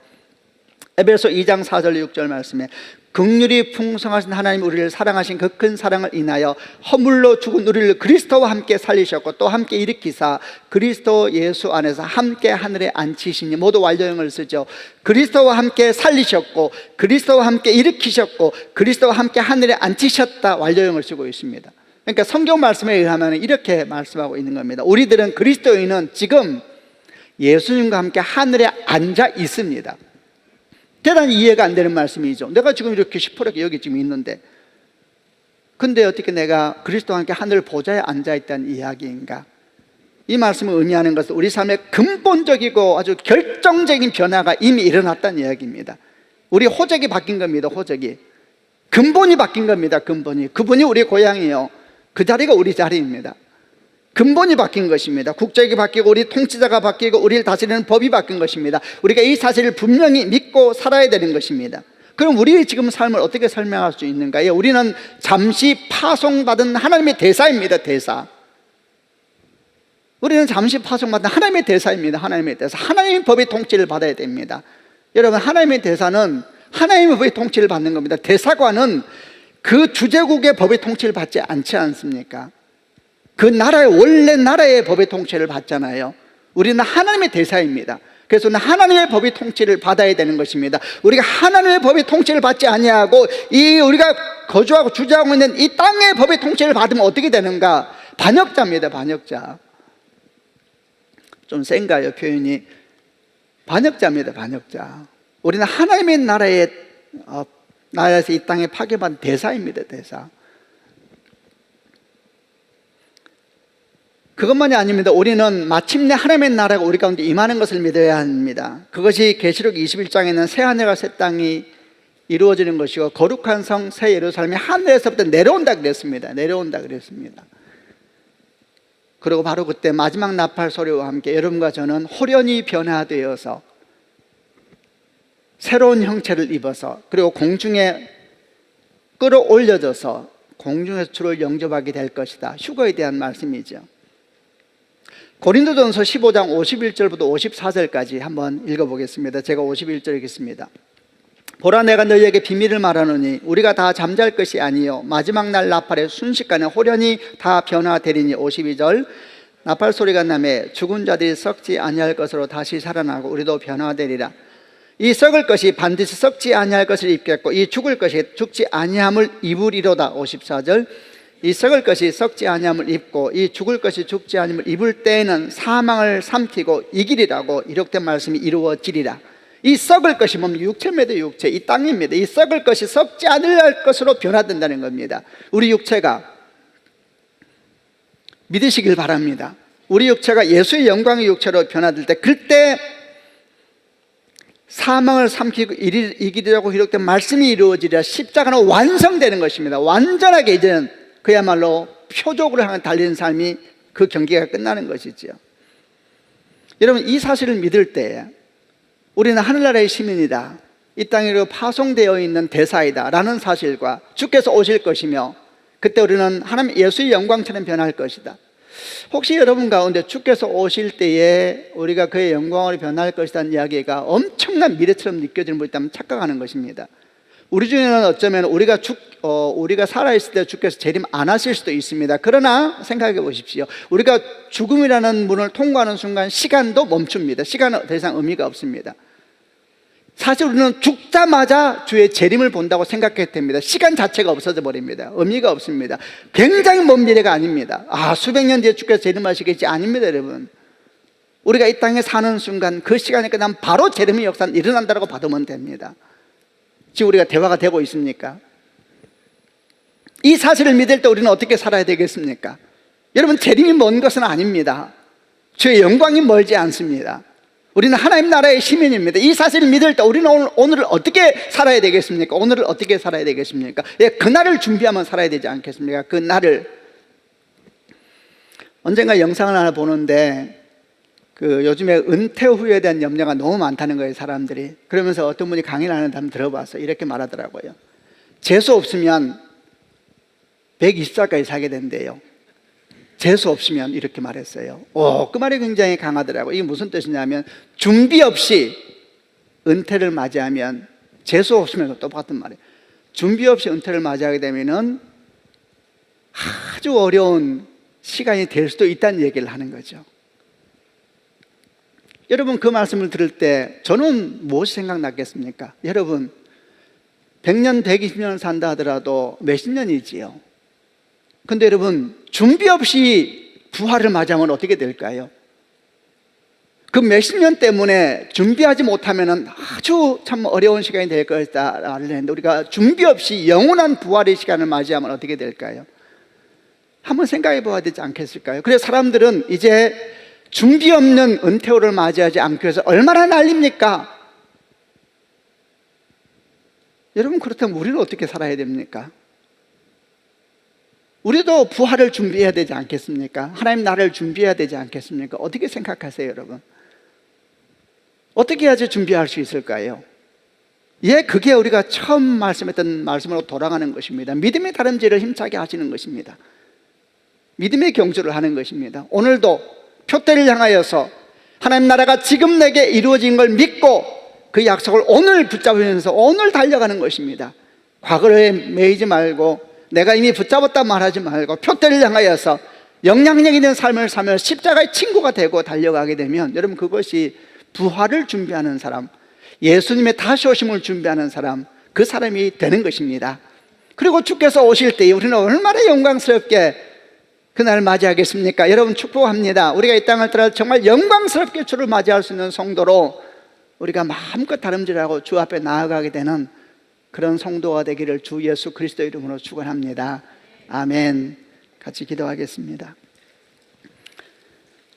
에베소 2장 4절 6절 말씀에 긍휼이 풍성하신 하나님 우리를 사랑하신 그 큰 사랑을 인하여 허물로 죽은 우리를 그리스도와 함께 살리셨고 또 함께 일으키사 그리스도 예수 안에서 함께 하늘에 앉히시니. 모두 완료형을 쓰죠. 그리스도와 함께 살리셨고 그리스도와 함께 일으키셨고 그리스도와 함께 하늘에 앉히셨다. 완료형을 쓰고 있습니다. 그러니까 성경 말씀에 의하면 이렇게 말씀하고 있는 겁니다. 우리들은 그리스도인은 지금 예수님과 함께 하늘에 앉아 있습니다. 대단히 이해가 안 되는 말씀이죠. 내가 지금 이렇게 시퍼렇게 여기 지금 있는데 근데 어떻게 내가 그리스도와 함께 하늘 보좌에 앉아있다는 이야기인가? 이 말씀을 의미하는 것은 우리 삶의 근본적이고 아주 결정적인 변화가 이미 일어났다는 이야기입니다. 우리 호적이 바뀐 겁니다. 호적이 근본이 바뀐 겁니다. 근본이. 그분이 우리 고향이에요. 그 자리가 우리 자리입니다. 근본이 바뀐 것입니다. 국적이 바뀌고 우리 통치자가 바뀌고 우리를 다스리는 법이 바뀐 것입니다. 우리가 이 사실을 분명히 믿고 살아야 되는 것입니다. 그럼 우리의 지금 삶을 어떻게 설명할 수 있는가요? 우리는 잠시 파송받은 하나님의 대사입니다. 대사. 우리는 잠시 파송받은 하나님의 대사입니다. 하나님의 대사. 하나님의 법의 통치를 받아야 됩니다. 여러분, 하나님의 대사는 하나님의 법의 통치를 받는 겁니다. 대사관은 그 주재국의 법의 통치를 받지 않지 않습니까? 그 나라의 원래 나라의 법의 통치를 받잖아요. 우리는 하나님의 대사입니다. 그래서 하나님의 법의 통치를 받아야 되는 것입니다. 우리가 하나님의 법의 통치를 받지 아니하고 이 우리가 거주하고 주재하고 있는 이 땅의 법의 통치를 받으면 어떻게 되는가? 반역자입니다. 반역자. 좀 센가요 표현이? 반역자입니다. 반역자. 우리는 하나님의 나라에서 이 땅에 파견받은 대사입니다. 대사. 그것만이 아닙니다. 우리는 마침내 하나님의 나라가 우리 가운데 임하는 것을 믿어야 합니다. 그것이 계시록 21장에는 새 하늘과 새 땅이 이루어지는 것이고 거룩한 성 새 예루살렘이 하늘에서부터 내려온다 그랬습니다. 내려온다 그랬습니다. 그리고 바로 그때 마지막 나팔 소리와 함께 여러분과 저는 호련히 변화되어서 새로운 형체를 입어서 그리고 공중에 끌어올려져서 공중에서 주를 영접하게 될 것이다. 휴거에 대한 말씀이죠. 고린도전서 15장 51절부터 54절까지 한번 읽어보겠습니다. 제가 51절 읽겠습니다. 보라, 내가 너희에게 비밀을 말하노니 우리가 다 잠잘 것이 아니요 마지막 날 나팔에 순식간에 호련히 다 변화되리니. 52절 나팔 소리가 나매 죽은 자들이 썩지 아니할 것으로 다시 살아나고 우리도 변화되리라. 이 썩을 것이 반드시 썩지 아니할 것을 입겠고 이 죽을 것이 죽지 아니함을 입으리로다. 54절 이 썩을 것이 썩지 아니함을 입고 이 죽을 것이 죽지 아니함을 입을 때에는 사망을 삼키고 이기리라고 이렇게 말씀이 이루어지리라. 이 썩을 것이 뭡니까? 육체입니다. 육체. 이 땅입니다. 이 썩을 것이 썩지 않을 것으로 변화된다는 겁니다. 우리 육체가 믿으시길 바랍니다. 우리 육체가 예수의 영광의 육체로 변화될 때 그때 사망을 삼키고 이기리라고 이렇게 말씀이 이루어지리라. 십자가는 완성되는 것입니다. 완전하게 이제는 그야말로 표적으로 향해 달리는 삶이 그 경기가 끝나는 것이죠. 여러분, 이 사실을 믿을 때 우리는 하늘나라의 시민이다, 이 땅으로 파송되어 있는 대사이다 라는 사실과 주께서 오실 것이며 그때 우리는 하나님 예수의 영광처럼 변할 것이다. 혹시 여러분 가운데 주께서 오실 때에 우리가 그의 영광으로 변할 것이라는 이야기가 엄청난 미래처럼 느껴지는 분이 있다면 착각하는 것입니다. 우리 중에는 어쩌면 우리가 살아있을 때 주께서 재림 안 하실 수도 있습니다. 그러나 생각해 보십시오. 우리가 죽음이라는 문을 통과하는 순간 시간도 멈춥니다. 시간은 더 이상 의미가 없습니다. 사실 우리는 죽자마자 주의 재림을 본다고 생각해도 됩니다. 시간 자체가 없어져 버립니다. 의미가 없습니다. 굉장히 먼 미래가 아닙니다. 수백 년 뒤에 주께서 재림하시겠지. 아닙니다, 여러분. 우리가 이 땅에 사는 순간 그 시간이 끝나면 바로 재림의 역사는 일어난다고 받으면 됩니다. 지금 우리가 대화가 되고 있습니까? 이 사실을 믿을 때 우리는 어떻게 살아야 되겠습니까? 여러분, 재림이 먼 것은 아닙니다. 주의 영광이 멀지 않습니다. 우리는 하나님 나라의 시민입니다. 이 사실을 믿을 때 우리는 오늘을 어떻게 살아야 되겠습니까? 오늘을 어떻게 살아야 되겠습니까? 그날을 준비하면 살아야 되지 않겠습니까? 그날을. 언젠가 영상을 하나 보는데 요즘에 은퇴 후에 대한 염려가 너무 많다는 거예요, 사람들이. 그러면서 어떤 분이 강의를 하는데 한번 들어봐서 이렇게 말하더라고요. 재수 없으면 120살까지 살게 된대요. 재수 없으면 이렇게 말했어요. 그 말이 굉장히 강하더라고요. 이게 무슨 뜻이냐면 준비 없이 은퇴를 맞이하면, 재수 없으면 똑같은 말이에요. 준비 없이 은퇴를 맞이하게 되면은 아주 어려운 시간이 될 수도 있다는 얘기를 하는 거죠. 여러분, 그 말씀을 들을 때 저는 무엇이 생각났겠습니까? 여러분, 100년, 120년 산다 하더라도 몇십 년이지요. 근데 여러분, 준비 없이 부활을 맞이하면 어떻게 될까요? 그 몇십 년 때문에 준비하지 못하면 아주 참 어려운 시간이 될 것이다 말을 했는데, 우리가 준비 없이 영원한 부활의 시간을 맞이하면 어떻게 될까요? 한번 생각해 봐야 되지 않겠을까요? 그래서 사람들은 이제 준비 없는 은퇴호를 맞이하지 않기 위해서 얼마나 난립니까? 여러분, 그렇다면 우리는 어떻게 살아야 됩니까? 우리도 부활을 준비해야 되지 않겠습니까? 하나님 나라를 준비해야 되지 않겠습니까? 어떻게 생각하세요, 여러분? 어떻게 해야지 준비할 수 있을까요? 그게 우리가 처음 말씀했던 말씀으로 돌아가는 것입니다. 믿음의 다름질을 힘차게 하시는 것입니다. 믿음의 경주를 하는 것입니다. 오늘도 표대를 향하여서 하나님 나라가 지금 내게 이루어진 걸 믿고 그 약속을 오늘 붙잡으면서 오늘 달려가는 것입니다. 과거에 매이지 말고, 내가 이미 붙잡았다 말하지 말고 표대를 향하여서 영향력 있는 삶을 살며 십자가의 친구가 되고 달려가게 되면, 여러분, 그것이 부활을 준비하는 사람, 예수님의 다시 오심을 준비하는 사람, 그 사람이 되는 것입니다. 그리고 주께서 오실 때 우리는 얼마나 영광스럽게 그날 맞이하겠습니까? 여러분, 축복합니다. 우리가 이 땅을 떠나 정말 영광스럽게 주를 맞이할 수 있는 성도로 우리가 마음껏 다름질하고 주 앞에 나아가게 되는 그런 성도가 되기를 주 예수 그리스도 이름으로 축원합니다. 아멘. 같이 기도하겠습니다.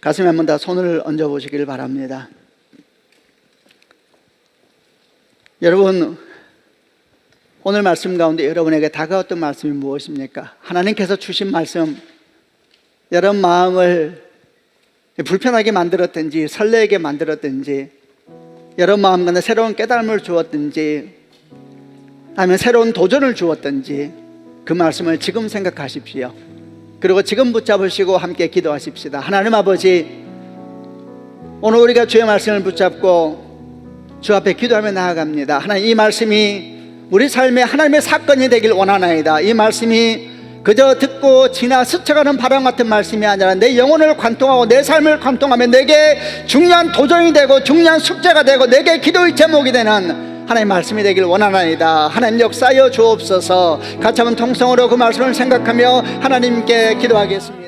가슴에 한번 다 손을 얹어보시길 바랍니다. 여러분, 오늘 말씀 가운데 여러분에게 다가왔던 말씀이 무엇입니까? 하나님께서 주신 말씀, 여러분 마음을 불편하게 만들었든지 설레게 만들었든지, 여러분 마음 가운데 새로운 깨달음을 주었든지 아니면 새로운 도전을 주었든지, 그 말씀을 지금 생각하십시오. 그리고 지금 붙잡으시고 함께 기도하십시다. 하나님 아버지, 오늘 우리가 주의 말씀을 붙잡고 주 앞에 기도하며 나아갑니다. 하나님, 이 말씀이 우리 삶에 하나님의 사건이 되길 원하나이다. 이 말씀이 그저 듣고 지나 스쳐가는 바람 같은 말씀이 아니라 내 영혼을 관통하고 내 삶을 관통하며 내게 중요한 도전이 되고 중요한 숙제가 되고 내게 기도의 제목이 되는 하나님의 말씀이 되길 원하나이다. 하나님 역사하여 주옵소서. 같이 한번 통성으로 그 말씀을 생각하며 하나님께 기도하겠습니다.